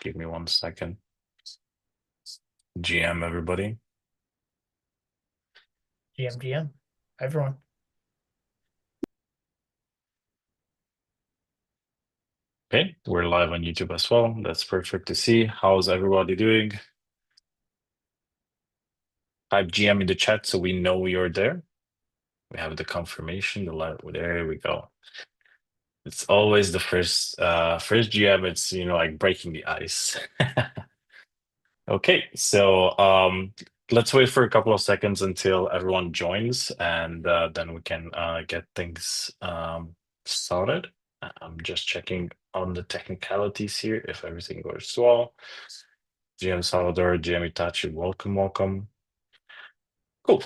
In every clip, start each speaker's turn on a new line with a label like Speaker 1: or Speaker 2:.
Speaker 1: Give me 1 second. GM, everybody.
Speaker 2: GM, everyone.
Speaker 1: Okay, we're live on YouTube as well. That's perfect to see. How's everybody doing? Type GM in the chat so we know you're there. We have the confirmation. There we go. It's always the first GM. It's like breaking the ice. Okay, so let's wait for a couple of seconds until everyone joins, and then we can get things started. I'm just checking on the technicalities here if everything goes well. GM Salvador, GM Itachi, welcome. Cool.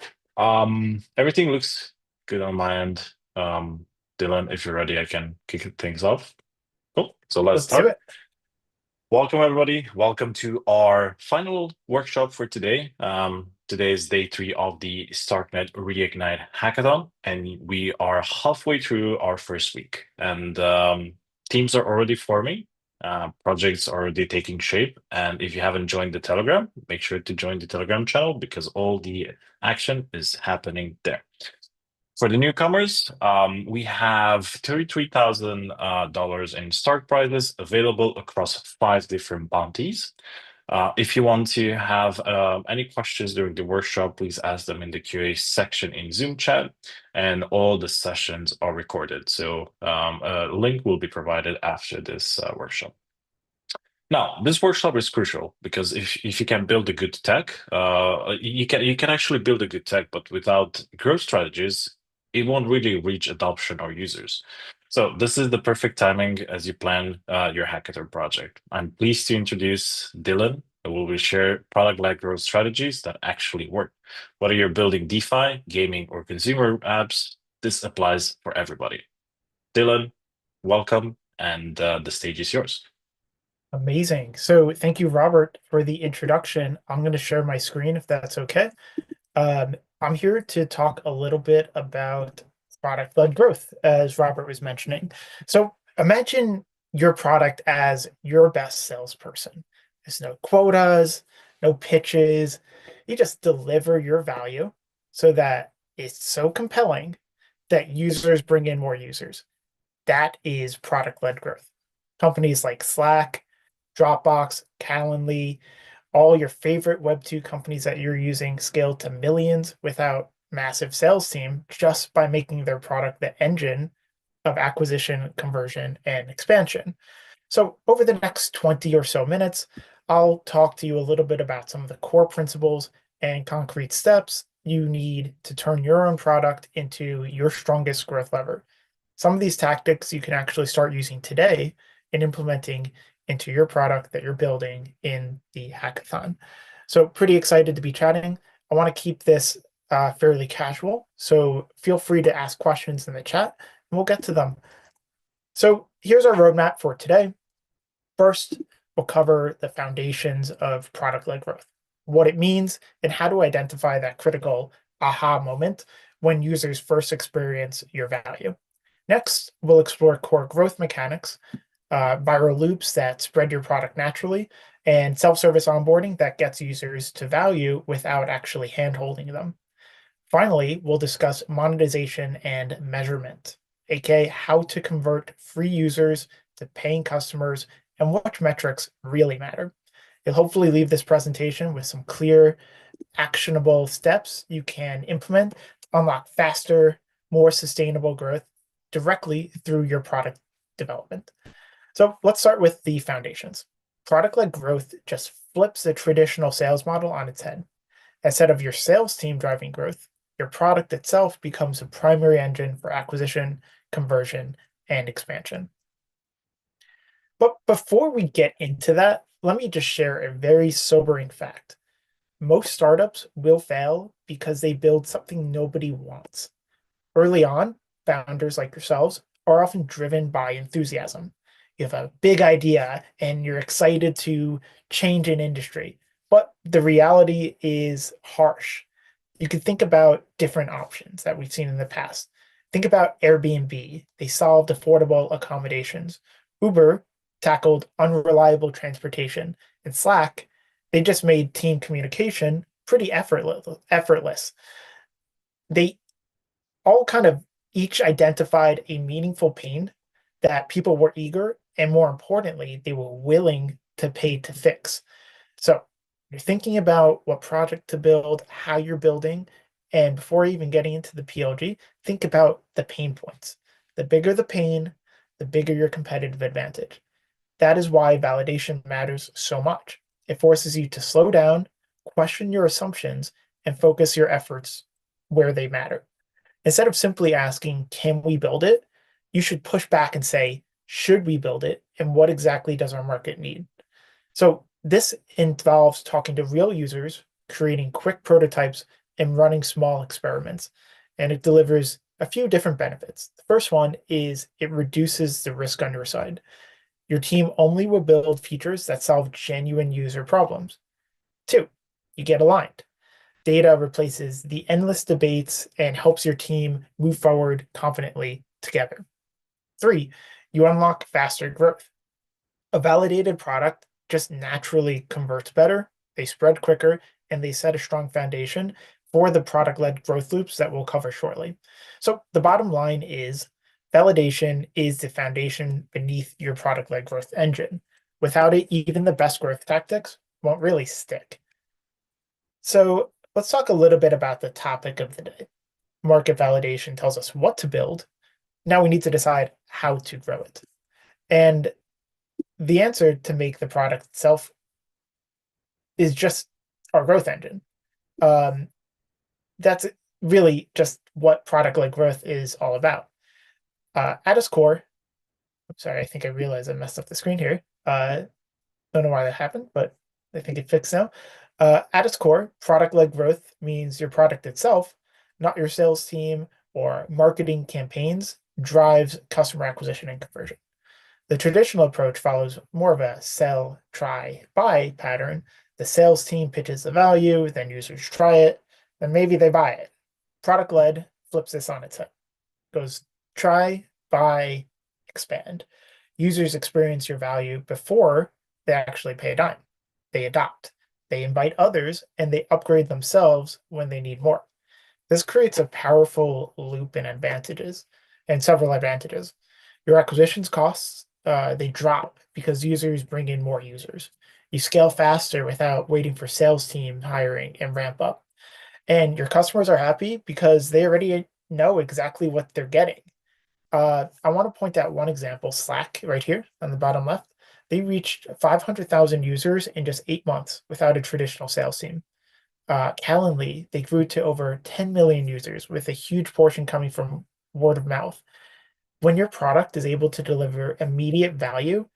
Speaker 1: Everything looks good on my end. Dylan, if you're ready, I can kick things off. Cool. So let's
Speaker 2: Let's do
Speaker 1: start.
Speaker 2: it.
Speaker 1: Welcome, everybody. Welcome to our final workshop for today. Today is day 3 of the Starknet Reignite Hackathon, and we are halfway through our first week. And teams are already forming, projects are already taking shape. And if you haven't joined the Telegram, make sure to join the Telegram channel because all the action is happening there. For the newcomers, we have $33,000 in start prizes available across 5 different bounties. If you want to have any questions during the workshop, please ask them in the QA section in Zoom chat, and all the sessions are recorded. So a link will be provided after this workshop. Now, this workshop is crucial because if you can build a good tech, you can actually build a good tech, but without growth strategies, it won't really reach adoption or users. So this is the perfect timing as you plan your hackathon project. I'm pleased to introduce Dylan, who will share product-led growth strategies that actually work. Whether you're building DeFi, gaming, or consumer apps, this applies for everybody. Dylan, welcome, and the stage is yours.
Speaker 2: Amazing. So thank you, Robert, for the introduction. I'm going to share my screen if that's okay. I'm here to talk a little bit about product-led growth, as Robert was mentioning. So imagine your product as your best salesperson. There's no quotas, no pitches. You just deliver your value so that it's so compelling that users bring in more users. That is product-led growth. Companies like Slack, Dropbox, Calendly, all your favorite Web2 companies that you're using scale to millions without massive sales team just by making their product the engine of acquisition, conversion, and expansion. So over the next 20 or so minutes, I'll talk to you a little bit about some of the core principles and concrete steps you need to turn your own product into your strongest growth lever. Some of these tactics you can actually start using today and implementing into your product that you're building in the hackathon. So pretty excited to be chatting. I want to keep this fairly casual, so feel free to ask questions in the chat and we'll get to them. So here's our roadmap for today. First, we'll cover the foundations of product-led growth, what it means, and how to identify that critical aha moment when users first experience your value. Next, we'll explore core growth mechanics, viral loops that spread your product naturally, and self-service onboarding that gets users to value without actually hand-holding them. Finally, we'll discuss monetization and measurement, aka how to convert free users to paying customers and which metrics really matter. You'll hopefully leave this presentation with some clear, actionable steps you can implement to unlock faster, more sustainable growth directly through your product development. So let's start with the foundations. Product-led growth just flips the traditional sales model on its head. Instead of your sales team driving growth, your product itself becomes a primary engine for acquisition, conversion, and expansion. But before we get into that, let me just share a very sobering fact. Most startups will fail because they build something nobody wants. Early on, founders like yourselves are often driven by enthusiasm. You have a big idea and you're excited to change an industry, but the reality is harsh. You could think about different options that we've seen in the past. Think about Airbnb. They solved affordable accommodations. Uber tackled unreliable transportation. In Slack, they just made team communication pretty effortless. They all kind of each identified a meaningful pain that people were eager and more importantly, they were willing to pay to fix. So you're thinking about what project to build, how you're building, and before even getting into the PLG, think about the pain points. The bigger the pain, the bigger your competitive advantage. That is why validation matters so much. It forces you to slow down, question your assumptions, and focus your efforts where they matter. Instead of simply asking, can we build it? You should push back and say, should we build it? And what exactly does our market need? So this involves talking to real users, creating quick prototypes, and running small experiments. And it delivers a few different benefits. The first one is it reduces the risk on your side. Your team only will build features that solve genuine user problems. Two, you get aligned. Data replaces the endless debates and helps your team move forward confidently together. Three, you unlock faster growth. A validated product just naturally converts better, they spread quicker, and they set a strong foundation for the product led growth loops that we'll cover shortly. So, the bottom line is validation is the foundation beneath your product led growth engine. Without it, even the best growth tactics won't really stick. So, let's talk a little bit about the topic of the day. Market validation tells us what to build. Now we need to decide how to grow it. And the answer to make the product itself is just our growth engine. Um, that's really just what product led growth is all about. At its core, I'm sorry, I think I realized I messed up the screen here. Don't know why that happened, but I think it fixed now. At its core, product led growth means your product itself, not your sales team or marketing campaigns, drives customer acquisition and conversion. The traditional approach follows more of a sell, try, buy pattern. The sales team pitches the value, then users try it, then maybe they buy it. Product led flips this on its head. Goes try, buy, expand. Users experience your value before they actually pay a dime. They adopt, they invite others, and they upgrade themselves when they need more. This creates a powerful loop and several advantages. Your acquisitions costs they drop because users bring in more users. You scale faster without waiting for sales team hiring and ramp up. And your customers are happy because they already know exactly what they're getting. I want to point out one example, Slack, right here on the bottom left. They reached 500,000 users in just 8 months without a traditional sales team. Calendly, they grew to over 10 million users, with a huge portion coming from word of mouth. When your product is able to deliver immediate value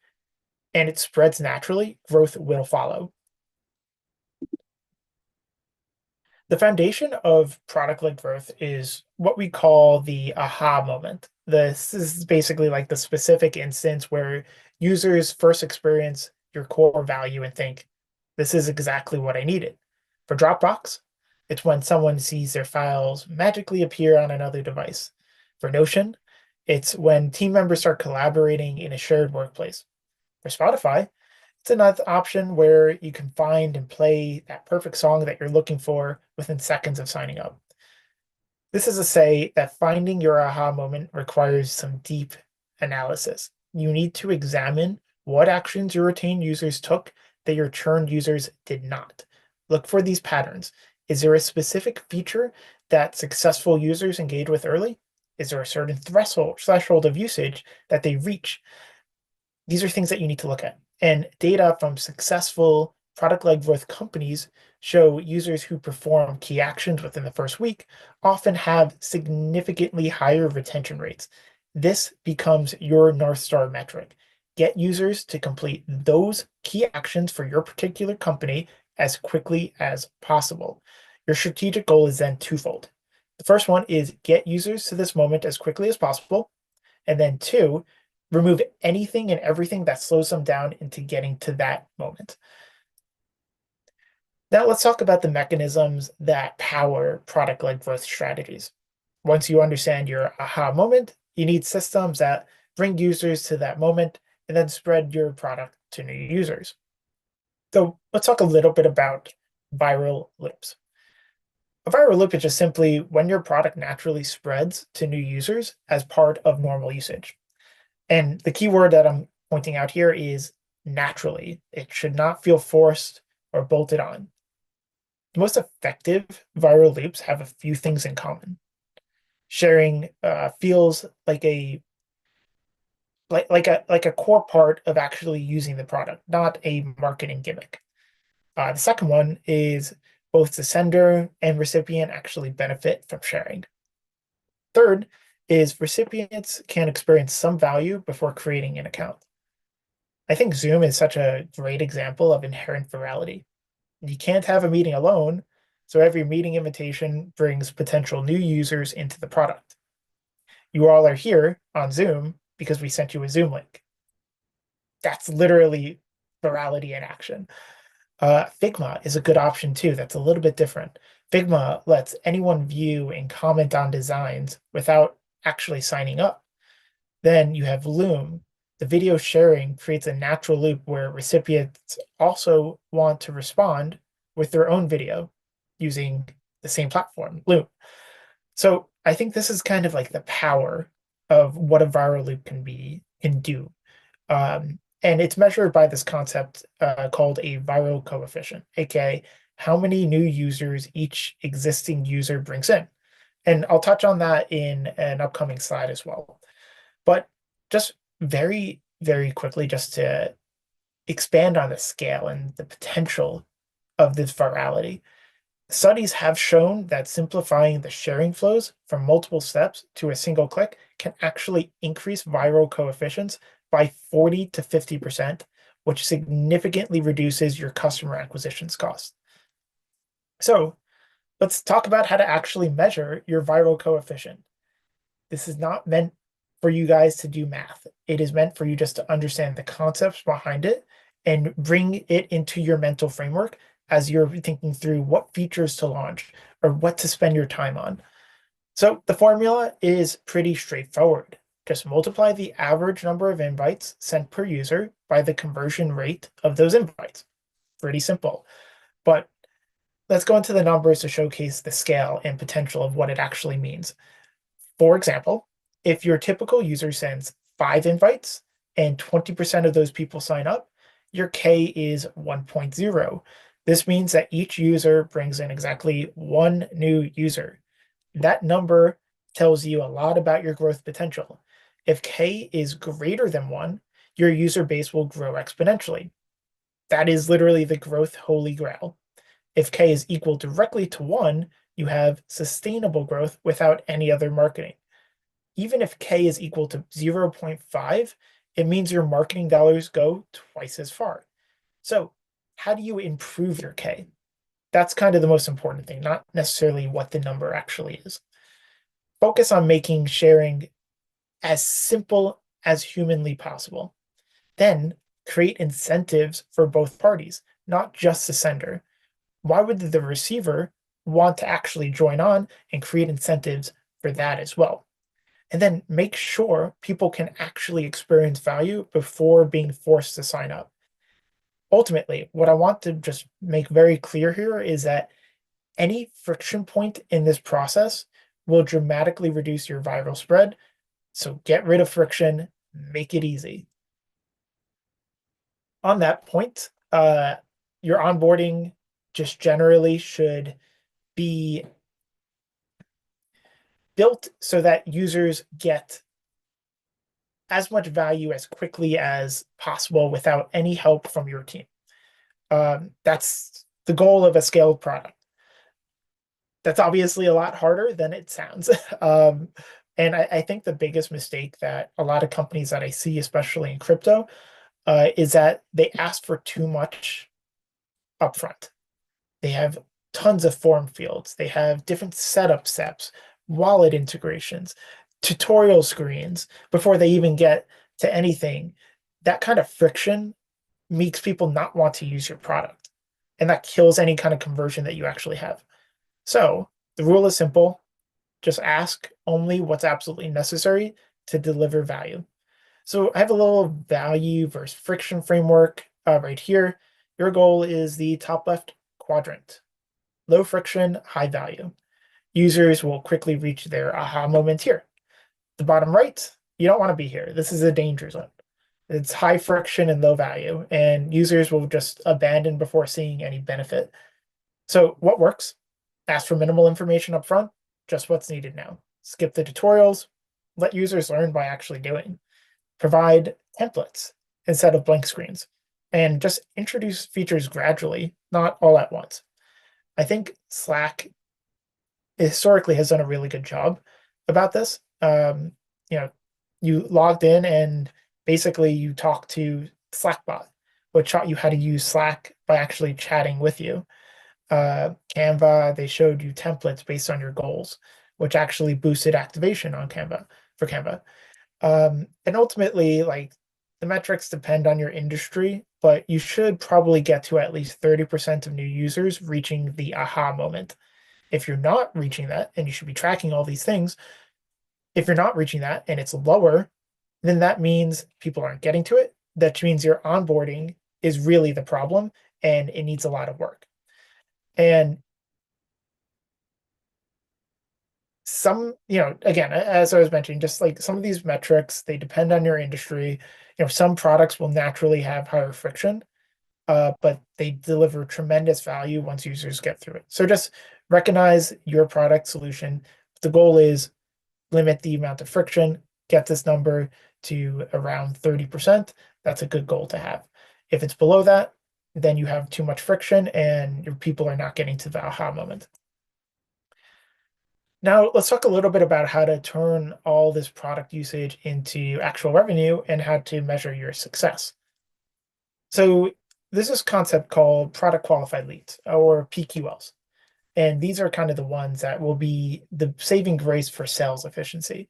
Speaker 2: and it spreads naturally, growth will follow. The foundation of product-led growth is what we call the aha moment. This is basically like the specific instance where users first experience your core value and think, this is exactly what I needed. For Dropbox, it's when someone sees their files magically appear on another device. For Notion, it's when team members start collaborating in a shared workplace. For Spotify, it's another option where you can find and play that perfect song that you're looking for within seconds of signing up. This is to say that finding your aha moment requires some deep analysis. You need to examine what actions your retained users took that your churned users did not. Look for these patterns. Is there a specific feature that successful users engage with early? Is there a certain threshold of usage that they reach? These are things that you need to look at. And data from successful product-led growth companies show users who perform key actions within the first week often have significantly higher retention rates. This becomes your North Star metric. Get users to complete those key actions for your particular company as quickly as possible. Your strategic goal is then twofold. The first one is get users to this moment as quickly as possible. And then two, remove anything and everything that slows them down into getting to that moment. Now let's talk about the mechanisms that power product-led growth strategies. Once you understand your aha moment, you need systems that bring users to that moment and then spread your product to new users. So let's talk a little bit about viral loops. A viral loop is just simply when your product naturally spreads to new users as part of normal usage. And the key word that I'm pointing out here is naturally. It should not feel forced or bolted on. The most effective viral loops have a few things in common. Sharing feels like a core part of actually using the product, not a marketing gimmick. The second one is both the sender and recipient actually benefit from sharing. Third is recipients can experience some value before creating an account. I think Zoom is such a great example of inherent virality. You can't have a meeting alone, so every meeting invitation brings potential new users into the product. You all are here on Zoom because we sent you a Zoom link. That's literally virality in action. Figma is a good option too. That's a little bit different. Figma lets anyone view and comment on designs without actually signing up. Then you have Loom. The video sharing creates a natural loop where recipients also want to respond with their own video using the same platform, Loom. So I think this is kind of like the power of what a viral loop can do. And it's measured by this concept called a viral coefficient, aka how many new users each existing user brings in. And I'll touch on that in an upcoming slide as well. But just very, very quickly, just to expand on the scale and the potential of this virality. Studies have shown that simplifying the sharing flows from multiple steps to a single click can actually increase viral coefficients by 40 to 50%, which significantly reduces your customer acquisitions cost. So let's talk about how to actually measure your viral coefficient. This is not meant for you guys to do math. It is meant for you just to understand the concepts behind it and bring it into your mental framework as you're thinking through what features to launch or what to spend your time on. So the formula is pretty straightforward. Just multiply the average number of invites sent per user by the conversion rate of those invites. Pretty simple. But let's go into the numbers to showcase the scale and potential of what it actually means. For example, if your typical user sends 5 invites and 20% of those people sign up, your K is 1.0. This means that each user brings in exactly one new user. That number tells you a lot about your growth potential. If K is greater than 1, your user base will grow exponentially. That is literally the growth holy grail. If K is equal directly to 1, you have sustainable growth without any other marketing. Even if K is equal to 0.5, it means your marketing dollars go twice as far. So, how do you improve your K? That's kind of the most important thing, not necessarily what the number actually is. Focus on making sharing as simple as humanly possible. Then create incentives for both parties, not just the sender. Why would the receiver want to actually join on and create incentives for that as well? And then make sure people can actually experience value before being forced to sign up. Ultimately, what I want to just make very clear here is that any friction point in this process will dramatically reduce your viral spread. So get rid of friction, make it easy. On that point, your onboarding just generally should be built so that users get as much value as quickly as possible without any help from your team. That's the goal of a scaled product. That's obviously a lot harder than it sounds. And I think the biggest mistake that a lot of companies that I see, especially in crypto, is that they ask for too much upfront. They have tons of form fields. They have different setup steps, wallet integrations, tutorial screens before they even get to anything. That kind of friction makes people not want to use your product. And that kills any kind of conversion that you actually have. So the rule is simple. Just ask only what's absolutely necessary to deliver value. So I have a little value versus friction framework right here. Your goal is the top left quadrant. Low friction, high value. Users will quickly reach their aha moment here. The bottom right, you don't want to be here. This is a danger zone. It's high friction and low value, and users will just abandon before seeing any benefit. So what works? Ask for minimal information up front, just what's needed now. Skip the tutorials, let users learn by actually doing. Provide templates instead of blank screens, and just introduce features gradually, not all at once. I think Slack historically has done a really good job about this. You know, you logged in and basically you talk to Slackbot, which taught you how to use Slack by actually chatting with you. Canva, they showed you templates based on your goals, which actually boosted activation on Canva for Canva. And ultimately, like the metrics depend on your industry, but you should probably get to at least 30% of new users reaching the aha moment. If you're not reaching that, and you should be tracking all these things, if you're not reaching that and it's lower, then that means people aren't getting to it. That means your onboarding is really the problem and it needs a lot of work. And some, again, as I was mentioning, just like some of these metrics, they depend on your industry. Some products will naturally have higher friction, but they deliver tremendous value once users get through it. So just recognize your product solution. The goal is limit the amount of friction, get this number to around 30%. That's a good goal to have. If it's below that, then you have too much friction and your people are not getting to the aha moment. Now, let's talk a little bit about how to turn all this product usage into actual revenue and how to measure your success. So, this is a concept called product qualified leads or PQLs. And these are kind of the ones that will be the saving grace for sales efficiency.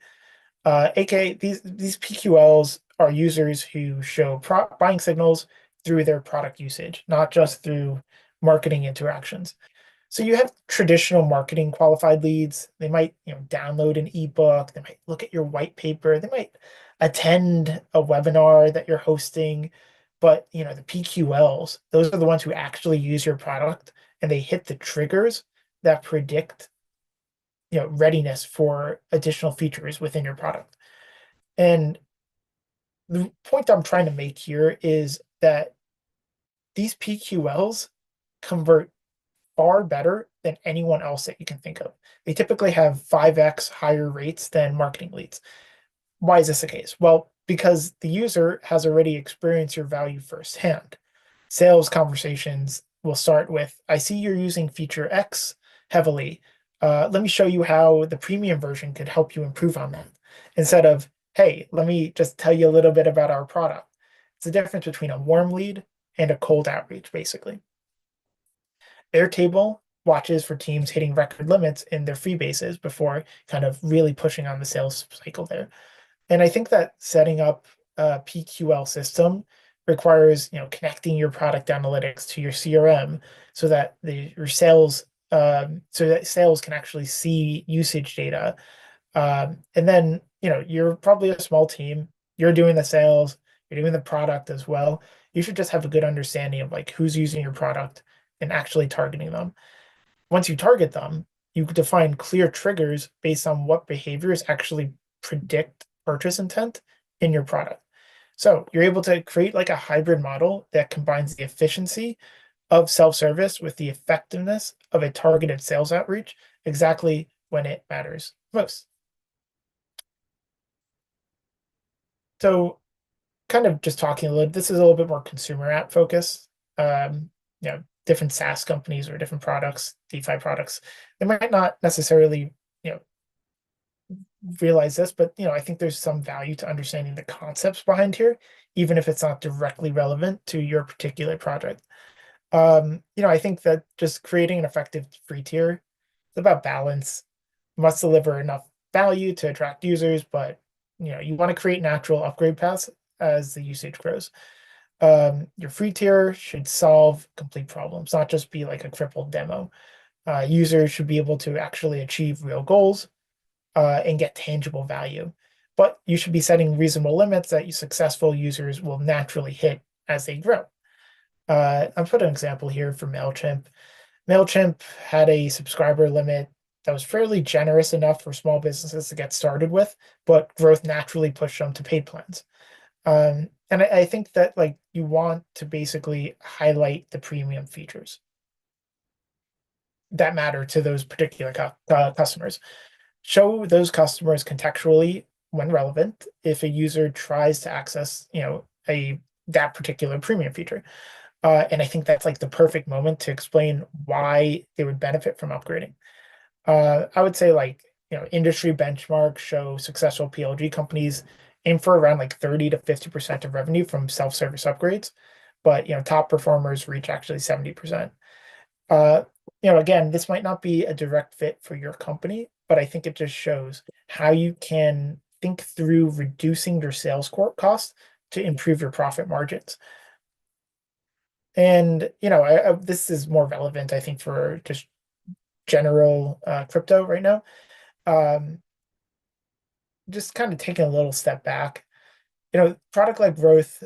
Speaker 2: AKA, these PQLs are users who show buying signals through their product usage, not just through marketing interactions. So you have traditional marketing qualified leads. They might, download an ebook. They might look at your white paper. They might attend a webinar that you're hosting. But, the PQLs, those are the ones who actually use your product and they hit the triggers that predict, readiness for additional features within your product. And the point I'm trying to make here is that these PQLs convert far better than anyone else that you can think of. They typically have 5x higher rates than marketing leads. Why is this the case? Well, because the user has already experienced your value firsthand. Sales conversations will start with, I see you're using feature X heavily. Let me show you how the premium version could help you improve on that. Instead of, hey, let me just tell you a little bit about our product. It's the difference between a warm lead and a cold outreach, basically. Airtable watches for teams hitting record limits in their free bases before kind of really pushing on the sales cycle there. And I think that setting up a PQL system requires, connecting your product analytics to your CRM so that your sales, so that sales can actually see usage data. And then, you're probably a small team. You're doing the sales. You're doing the product as well. You should just have a good understanding of like who's using your product and actually targeting them. Once you target them, you define clear triggers based on what behaviors actually predict purchase intent in your product. So you're able to create like a hybrid model that combines the efficiency of self-service with the effectiveness of a targeted sales outreach exactly when it matters most. So kind of just talking a little, this is a little bit more consumer app focus. Different SaaS companies or different products, DeFi products, they might not necessarily, you know, realize this, but I think there's some value to understanding the concepts behind here, even if it's not directly relevant to your particular project. I think that just creating an effective free tier is about balance. Must deliver enough value to attract users, but you want to create natural upgrade paths as the usage grows. Your free tier should solve complete problems, not just be like a crippled demo. Users should be able to actually achieve real goals and get tangible value. but you should be setting reasonable limits that you successful users will naturally hit as they grow. I'll put an example here for MailChimp. MailChimp had a subscriber limit that was fairly generous enough for small businesses to get started with, but growth naturally pushed them to paid plans. And I think that like you want to basically highlight the premium features that matter to those particular customers. Show those customers contextually when relevant if a user tries to access, a that particular premium feature. And I think that's like the perfect moment to explain why they would benefit from upgrading. I would say like, industry benchmarks show successful PLG companies aim for around like 30 to 50% of revenue from self-service upgrades, but top performers reach actually 70%. Uh, again, this might not be a direct fit for your company, but I think it just shows how you can think through reducing your sales cost to improve your profit margins. And this is more relevant, I think, for just general crypto right now. Um, just kind of taking a little step back, product-led growth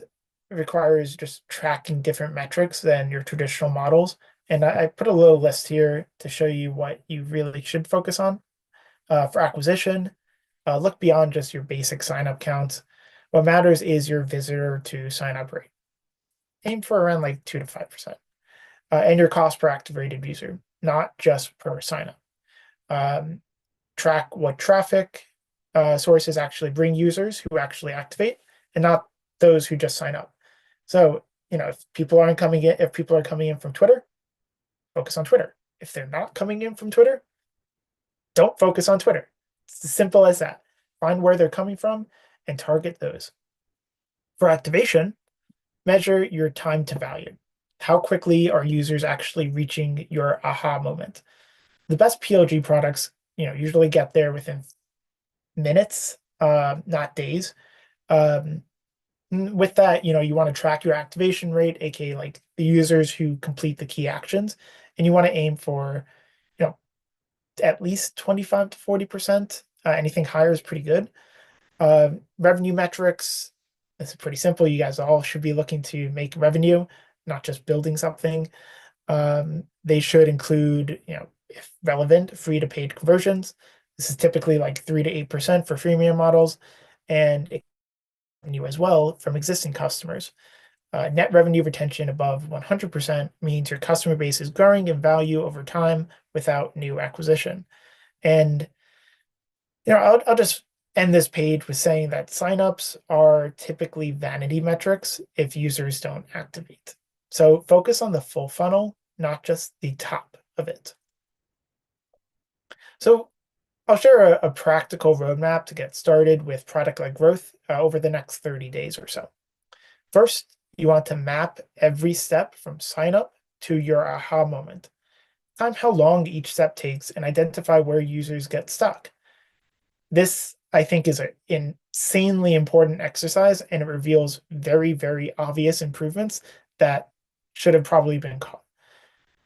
Speaker 2: requires just tracking different metrics than your traditional models. And I put a little list here to show you what you really should focus on. For acquisition, look beyond just your basic sign-up counts. What matters is your visitor to sign-up rate. Aim for around like 2 to 5%. And your cost per activated user, not just per sign-up. Um, Track what traffic sources actually bring users who actually activate and not those who just sign up. So, if people are coming in from Twitter, focus on Twitter. If they're not coming in from Twitter, don't focus on Twitter. It's as simple as that. Find where they're coming from and target those. For activation, measure your time to value. How quickly are users actually reaching your aha moment? The best PLG products, usually get there within minutes, not days. Um, with that, you want to track your activation rate, aka like the users who complete the key actions, and you want to aim for, you know, at least 25 to 40%. Anything higher is pretty good. Revenue metrics, this is pretty simple. You guys all should be looking to make revenue, not just building something. They should include, if relevant, free to paid conversions. This is typically like 3 to 8% for freemium models, and revenue as well from existing customers. Net revenue retention above 100% means your customer base is growing in value over time without new acquisition. And I'll just end this page with saying that signups are typically vanity metrics if users don't activate. So focus on the full funnel, not just the top of it. So I'll share a practical roadmap to get started with product-led growth over the next 30 days or so. First, you want to map every step from sign up to your aha moment. Time how long each step takes and identify where users get stuck. This, I think, is an insanely important exercise, and it reveals very, very obvious improvements that should have probably been caught.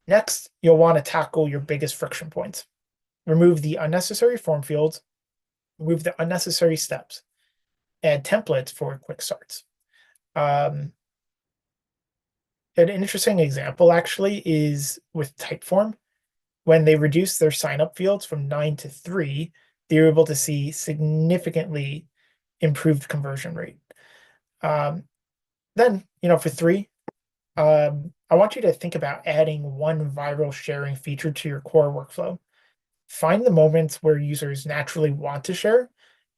Speaker 2: Next, you'll want to tackle your biggest friction points. Remove the unnecessary form fields, remove the unnecessary steps, add templates for quick starts. An interesting example actually is with Typeform. When they reduced their sign-up fields from 9 to 3, they were able to see significantly improved conversion rate. Then, for 3, I want you to think about adding one viral sharing feature to your core workflow. Find the moments where users naturally want to share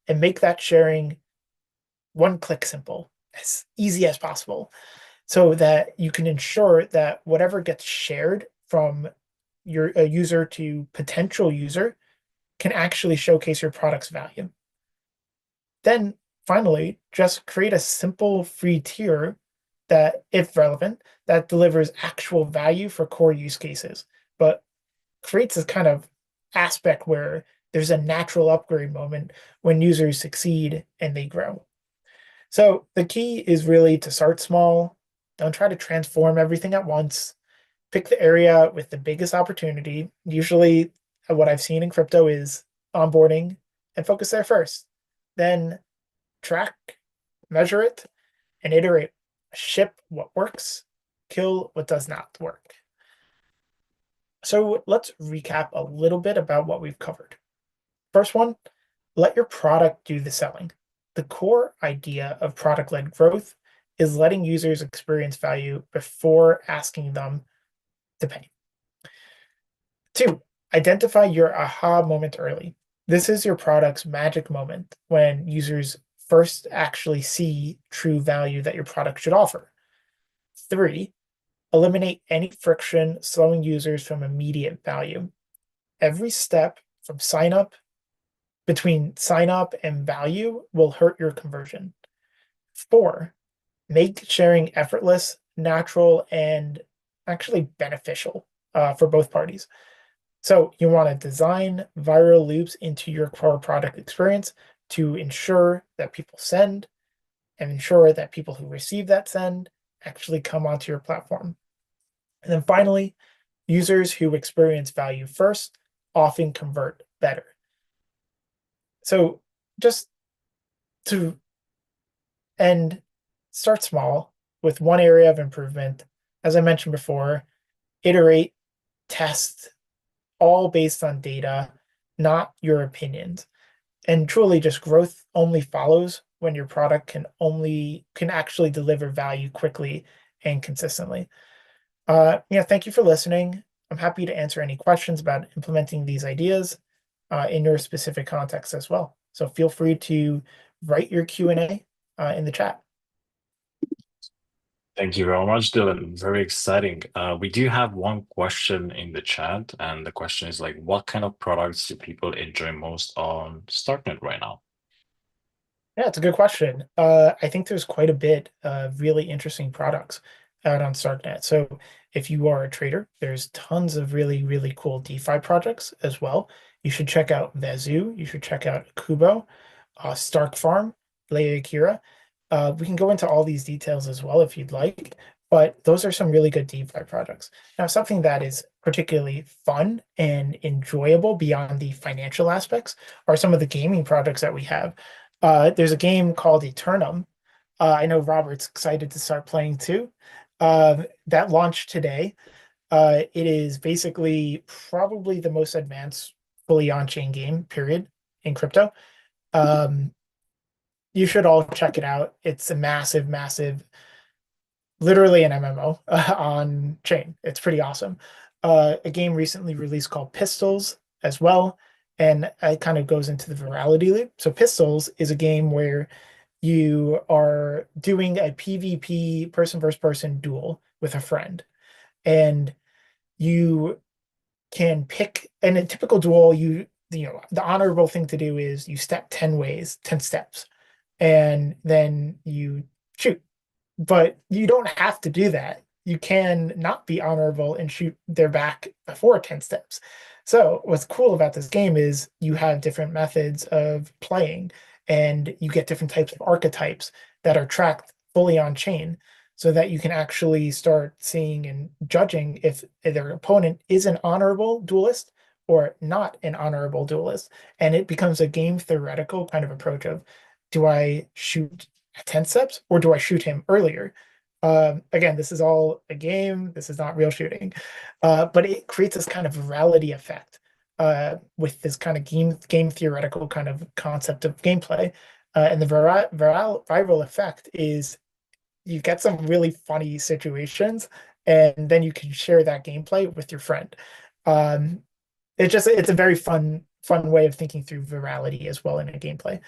Speaker 2: and make that sharing one click simple, as easy as possible, so that you can ensure that whatever gets shared from your user to potential user can actually showcase your product's value. Then finally, just create a simple free tier that, if relevant, that delivers actual value for core use cases, but creates this kind of aspect where there's a natural upgrade moment when users succeed and they grow. So the key is really to start small. Don't try to transform everything at once. Pick the area with the biggest opportunity. Usually, what I've seen in crypto is onboarding and focus there first. Then track, measure it, and iterate. Ship what works, kill what does not work. So let's recap a little bit about what we've covered. First one, let your product do the selling. The core idea of product-led growth is letting users experience value before asking them to pay. Two, identify your aha moment early. This is your product's magic moment when users first actually see true value that your product should offer. Three, eliminate any friction slowing users from immediate value. Every step from between sign up and value will hurt your conversion. Four, make sharing effortless, natural, and actually beneficial for both parties. So you want to design viral loops into your core product experience to ensure that people send and ensure that people who receive that send actually come onto your platform. And then finally, users who experience value first often convert better. So just to end, start small with one area of improvement. As I mentioned before, iterate, test, all based on data, not your opinions. And truly just growth only follows when your product can actually deliver value quickly and consistently. Thank you for listening. I'm happy to answer any questions about implementing these ideas in your specific context as well. So feel free to write your Q&A in the chat.
Speaker 1: Thank you very much, Dylan. Very exciting. We do have one question in the chat, and the question is like, what kind of products do people enjoy most on Starknet right now?
Speaker 2: Yeah, it's a good question. I think there's quite a bit of really interesting products out on Starknet. So if you are a trader, there's tons of really, really cool DeFi projects as well. You should check out Vezu. You should check out Kubo, Stark Farm, Leia Akira. We can go into all these details as well if you'd like, but those are some really good DeFi projects. Now, something that is particularly fun and enjoyable beyond the financial aspects are some of the gaming projects that we have. There's a game called Eternum. I know Robert's excited to start playing too. That launched today. It is basically probably the most advanced fully on-chain game, period, in crypto. Um, you should all check it out. It's a massive, massive, literally an MMO on chain. It's pretty awesome. A game recently released called Pistols as well, and it kind of goes into the virality loop. So Pistols is a game where you are doing a PvP person versus person duel with a friend, and you can pick. In a typical duel, the honorable thing to do is you step 10 ways, 10 steps, and then you shoot. But you don't have to do that. You can not be honorable and shoot their back before 10 steps. So what's cool about this game is you have different methods of playing and you get different types of archetypes that are tracked fully on chain so that you can actually start seeing and judging if their opponent is an honorable duelist or not an honorable duelist. And it becomes a game theoretical kind of approach of, do I shoot at 10 steps or do I shoot him earlier? Again, this is all a game. This is not real shooting. But it creates this kind of virality effect with this kind of game theoretical kind of concept of gameplay. And the viral effect is you get some really funny situations, and then you can share that gameplay with your friend. Um, it's a very fun way of thinking through virality as well in a gameplay.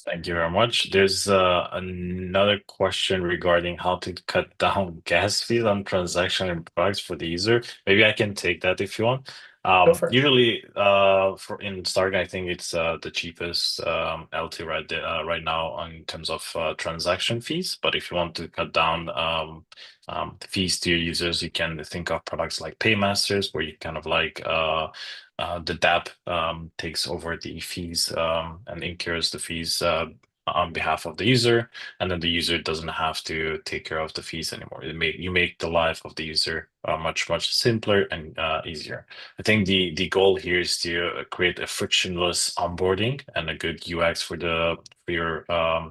Speaker 1: Thank you very much. There's another question regarding how to cut down gas fees on transaction and products for the user. Maybe I can take that if you want.
Speaker 2: Go for it.
Speaker 1: Usually, for in Stark, I think it's the cheapest LT right now in terms of transaction fees. But if you want to cut down the fees to your users, you can think of products like Paymasters, where you kind of like the DApp takes over the fees and incurs the fees on behalf of the user, and then the user doesn't have to take care of the fees anymore. You make the life of the user much simpler and easier. I think the goal here is to create a frictionless onboarding and a good UX for your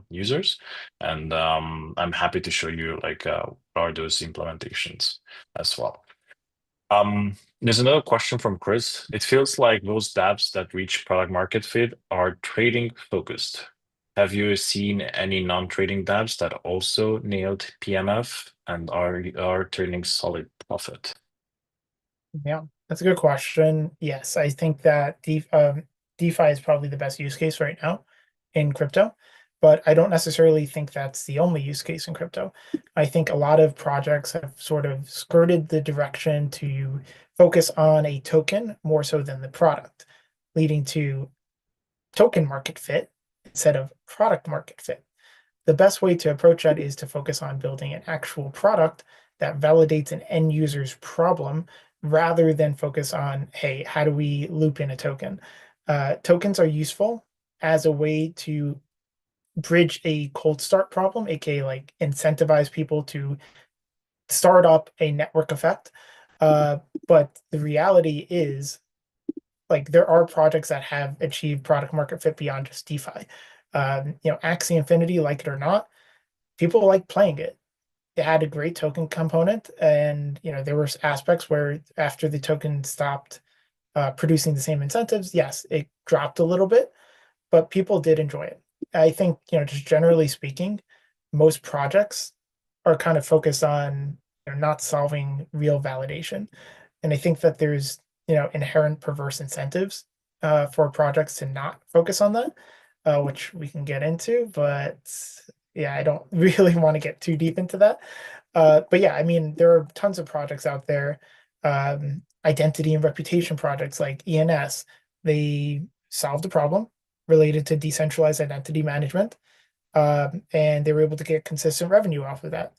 Speaker 1: users. And I'm happy to show you like what are those implementations as well. There's another question from Chris. It feels like most dApps that reach product market fit are trading focused. Have you seen any non-trading dApps that also nailed PMF and are turning solid profit?
Speaker 2: Yeah, that's a good question. Yes, I think that DeFi is probably the best use case right now in crypto, but I don't necessarily think that's the only use case in crypto. I think a lot of projects have sort of skirted the direction to focus on a token more so than the product, leading to token market fit instead of product market fit. The best way to approach that is to focus on building an actual product that validates an end user's problem rather than focus on, hey, how do we loop in a token? Tokens are useful as a way to bridge a cold start problem, aka like incentivize people to start up a network effect. Uh, but the reality is, like, there are projects that have achieved product market fit beyond just DeFi. Axie Infinity, like it or not, people like playing it. It had a great token component, and there were aspects where after the token stopped producing the same incentives, yes, it dropped a little bit, but people did enjoy it. I think, just generally speaking, most projects are kind of focused on not solving real validation. And I think that there's, inherent perverse incentives for projects to not focus on that, which we can get into. But yeah, I don't really want to get too deep into that. But yeah, I mean, there are tons of projects out there, identity and reputation projects like ENS. They solved a problem related to decentralized identity management, and they were able to get consistent revenue off of that.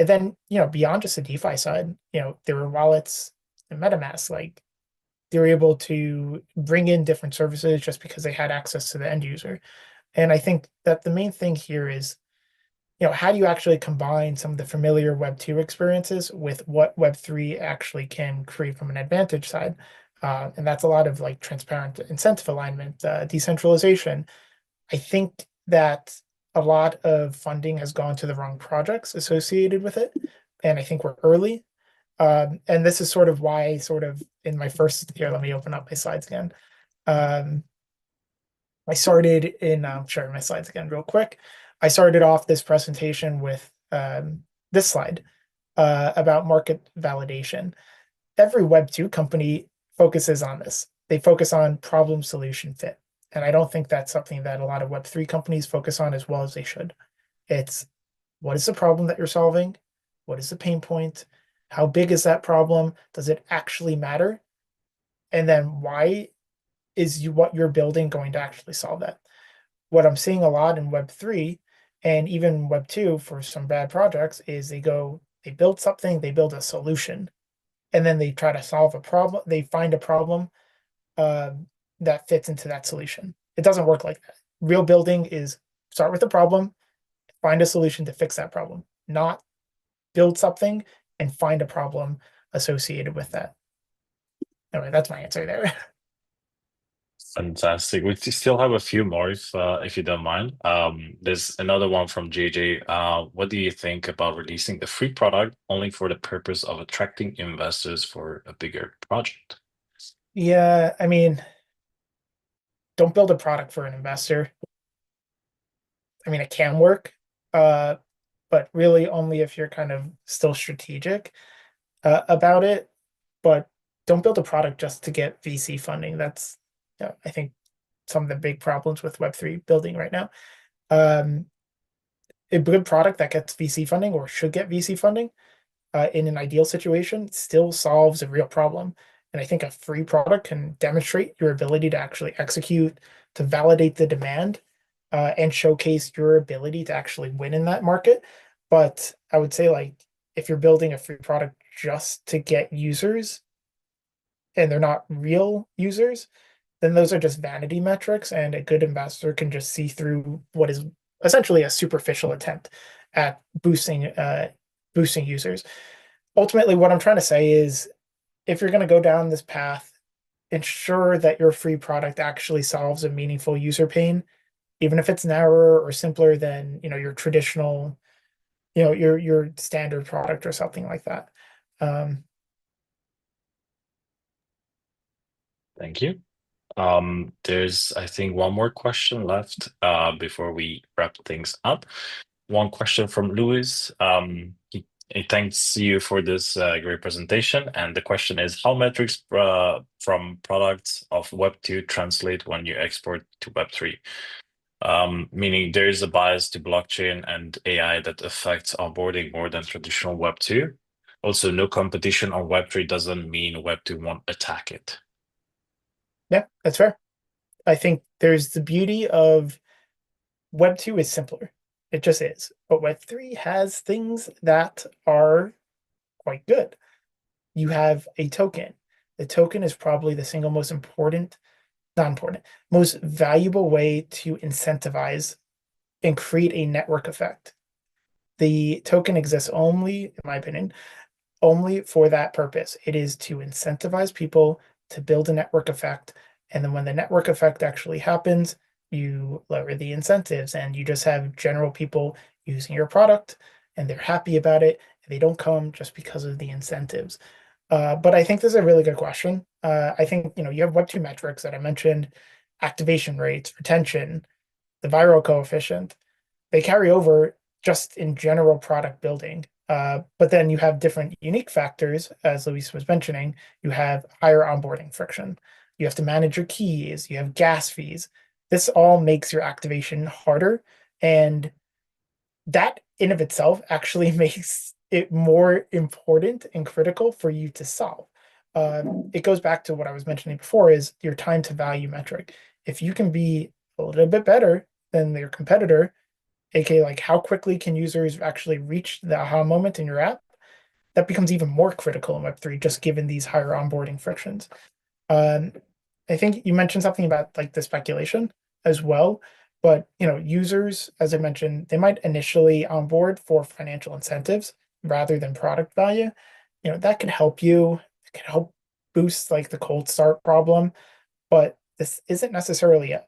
Speaker 2: And then, beyond just the DeFi side, there were wallets and MetaMask, like they were able to bring in different services just because they had access to the end user. And I think that the main thing here is, how do you actually combine some of the familiar Web 2 experiences with what Web 3 actually can create from an advantage side? And that's a lot of like transparent incentive alignment, decentralization. I think that a lot of funding has gone to the wrong projects associated with it. And I think we're early. And this is sort of why, sort of in my first here, let me open up my slides again. Um, I started in sharing my slides again real quick. I started off this presentation with this slide about market validation. Every Web 2 company focuses on this. They focus on problem solution fit. And I don't think that's something that a lot of Web 3 companies focus on as well as they should. It's what is the problem that you're solving? What is the pain point? How big is that problem? Does it actually matter? And then why is what you're building going to actually solve that? What I'm seeing a lot in Web 3 and even Web 2 for some bad projects is they build something, they build a solution, and then they try to solve a problem. They find a problem uh, that fits into that solution. It doesn't work like that. Real building is start with a problem, find a solution to fix that problem, not build something and find a problem associated with that. Anyway, that's my answer there.
Speaker 1: Fantastic. We still have a few more if you don't mind. There's another one from JJ. What do you think about releasing a free product only for the purpose of attracting investors for a bigger project?
Speaker 2: Yeah, I mean, don't build a product for an investor. I mean, it can work, uh, but really only if you're kind of still strategic about it. But don't build a product just to get VC funding. That's, I think, some of the big problems with Web3 building right now. Um, a good product that gets VC funding or should get VC funding in an ideal situation still solves a real problem. And I think a free product can demonstrate your ability to actually execute, to validate the demand, and showcase your ability to actually win in that market. But I would say, like, if you're building a free product just to get users and they're not real users, then those are just vanity metrics, and a good investor can just see through what is essentially a superficial attempt at boosting users. Ultimately, what I'm trying to say is if you're going to go down this path, ensure that your free product actually solves a meaningful user pain, even if it's narrower or simpler than your traditional, your standard product or something like that. Um,
Speaker 1: Thank you. There's, I think, one more question left before we wrap things up. One question from Louis. He thanks you for this great presentation. And the question is, how metrics from products of Web2 translate when you export to Web3? Meaning there is a bias to blockchain and AI that affects onboarding more than traditional Web2. Also, no competition on Web3 doesn't mean Web2 won't attack it.
Speaker 2: yeah, that's fair. I think there's the beauty of Web 2 is simpler. It just is. But Web 3 has things that are quite good. You have a token. The token is probably the single most important, not important, most valuable way to incentivize and create a network effect. The token exists only, in my opinion, only for that purpose. It is to incentivize people to build a network effect. And then when the network effect actually happens, you lower the incentives and you just have general people using your product and they're happy about it. And they don't come just because of the incentives. But I think this is a really good question. I think you have Web2 metrics that I mentioned, activation rates, retention, the viral coefficient. They carry over just in general product building. But then you have different unique factors, as Luis was mentioning. You have higher onboarding friction. You have to manage your keys. You have gas fees. This all makes your activation harder. And that in of itself actually makes it more important and critical for you to solve. It goes back to what I was mentioning before is your time to value metric. If you can be a little bit better than your competitor, aka like how quickly can users actually reach the aha moment in your app, that becomes even more critical in Web3, just given these higher onboarding frictions. Um, I think you mentioned something about like the speculation as well, but users, as I mentioned, they might initially onboard for financial incentives rather than product value. That can help you, it can help boost like the cold start problem, but this isn't necessarily a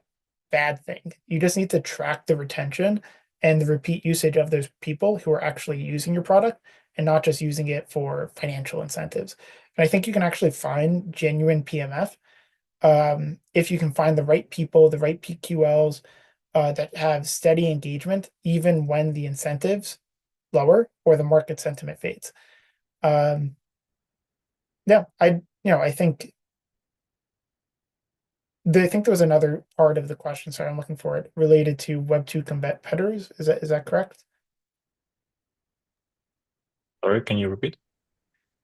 Speaker 2: bad thing. You just need to track the retention and the repeat usage of those people who are actually using your product and not just using it for financial incentives. And I think you can actually find genuine PMF if you can find the right people, the right PQLs that have steady engagement, even when the incentives lower or the market sentiment fades. Um, yeah, I think there was another part of the question. Sorry, I'm looking for it related to Web2 competitors. Is that correct?
Speaker 1: Sorry, can you repeat?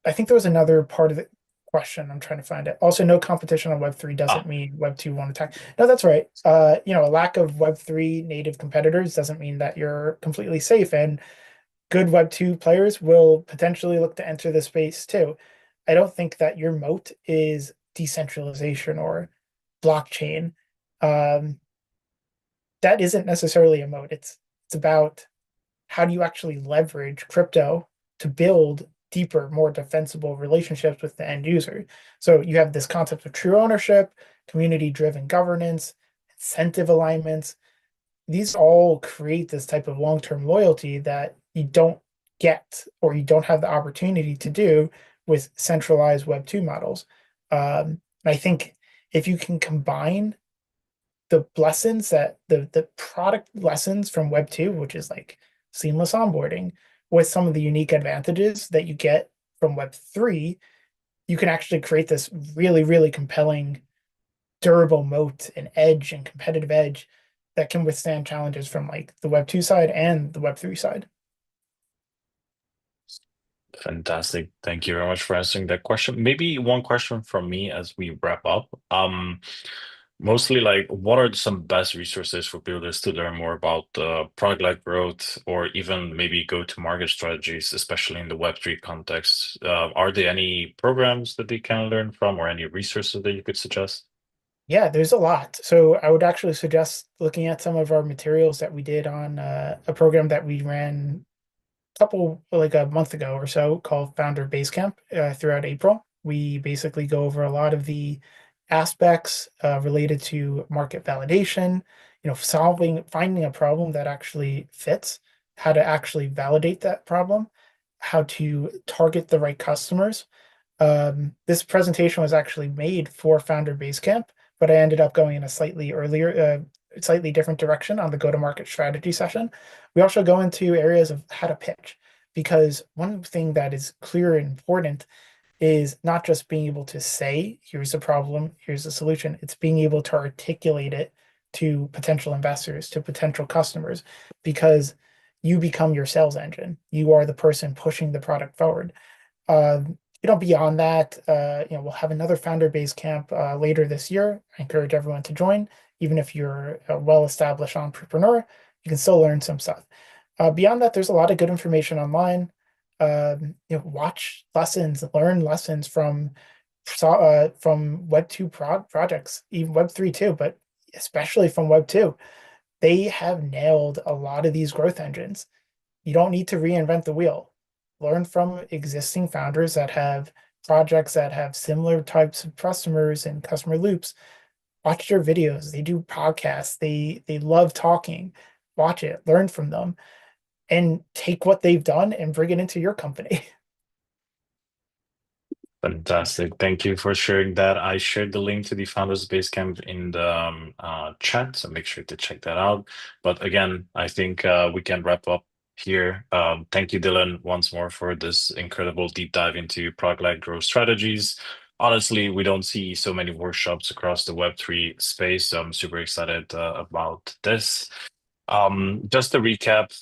Speaker 2: I think there was another part of the question. I'm trying to find it. Also, no competition on Web3 doesn't
Speaker 1: Ah,
Speaker 2: mean Web2 won't attack. No, that's right. A lack of Web3 native competitors doesn't mean that you're completely safe. And good Web2 players will potentially look to enter the space too. I don't think that your moat is decentralization or blockchain. Um, that isn't necessarily a moat. It's about how do you actually leverage crypto to build deeper, more defensible relationships with the end user. So you have this concept of true ownership, community-driven governance, incentive alignments. These all create this type of long-term loyalty that you don't get or you don't have the opportunity to do with centralized Web2 models. And I think if you can combine the lessons that the product lessons from Web 2, which is like seamless onboarding, with some of the unique advantages that you get from Web 3, you can actually create this really, really compelling, durable moat and edge and competitive edge that can withstand challenges from like the Web 2 side and the Web 3 side.
Speaker 1: fantastic. Thank you very much for answering that question. Maybe one question from me as we wrap up. Mostly like what are some best resources for builders to learn more about product-led growth or even maybe go-to-market strategies, especially in the Web3 context? Are there any programs that they can learn from or any resources that you could suggest?
Speaker 2: Yeah, there's a lot. So I would actually suggest looking at some of our materials that we did on a program that we ran couple like a month ago or so called Founder Basecamp throughout April. We basically go over a lot of the aspects related to market validation, finding a problem that actually fits, how to actually validate that problem, how to target the right customers. This presentation was actually made for Founder Basecamp, but I ended up going in a slightly different direction on the go-to-market strategy session. We also go into areas of how to pitch, because one thing that is clear and important is not just being able to say, here's the problem, here's the solution. It's being able to articulate it to potential investors, to potential customers, because you become your sales engine. You are the person pushing the product forward. Beyond that, we'll have another founder base camp later this year. I encourage everyone to join. Even if you're a well-established entrepreneur, you can still learn some stuff. Beyond that, there's a lot of good information online. Watch lessons, learn lessons from Web 2 projects, even Web 3 too, but especially from Web 2. They have nailed a lot of these growth engines. You don't need to reinvent the wheel. Learn from existing founders that have projects that have similar types of customers and customer loops. Watch their videos. They do podcasts. They love talking. Watch it, learn from them, and take what they've done and bring it into your company.
Speaker 1: Fantastic. Thank you for sharing that. I shared the link to the Founders Basecamp in the chat, so make sure to check that out. But again, I think we can wrap up here. Thank you, Dylan, once more for this incredible deep dive into product-led growth strategies. Honestly, we don't see so many workshops across the Web3 space, so I'm super excited about this. Just to recap,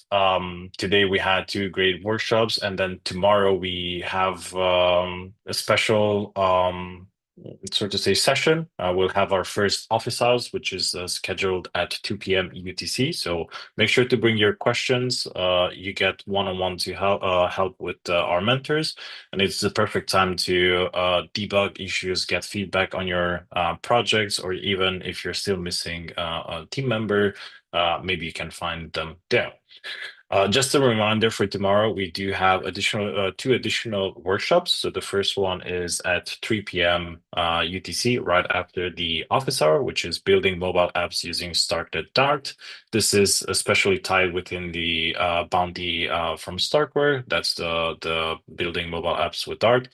Speaker 1: today we had two great workshops, and then tomorrow we have a special, so to say, session. We'll have our first office hours, which is scheduled at 2 p.m. UTC. So make sure to bring your questions. You get one-on-one to help with our mentors, and it's the perfect time to debug issues, get feedback on your projects, or even if you're still missing a team member, maybe you can find them there. Just a reminder for tomorrow, we do have two additional workshops. So the first one is at 3 p.m. UTC, right after the office hour, which is building mobile apps using Starknet Dart. This is especially tied within the bounty from Starkware. That's the building mobile apps with Dart.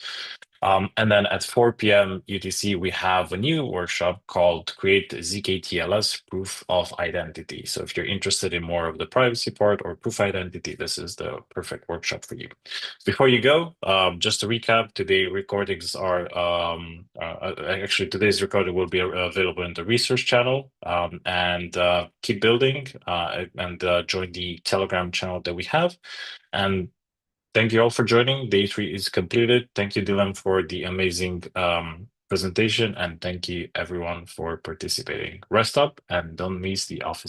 Speaker 1: And then at 4 p.m. UTC, we have a new workshop called Create ZKTLS Proof of Identity. So if you're interested in more of the privacy part or proof identity, this is the perfect workshop for you. Before you go, just to recap, today's recordings are actually today's recording will be available in the research channel. And keep building and join the Telegram channel that we have. And thank you all for joining. Day 3 is completed. Thank you, Dylan, for the amazing presentation. And thank you, everyone, for participating. Rest up and don't miss the office.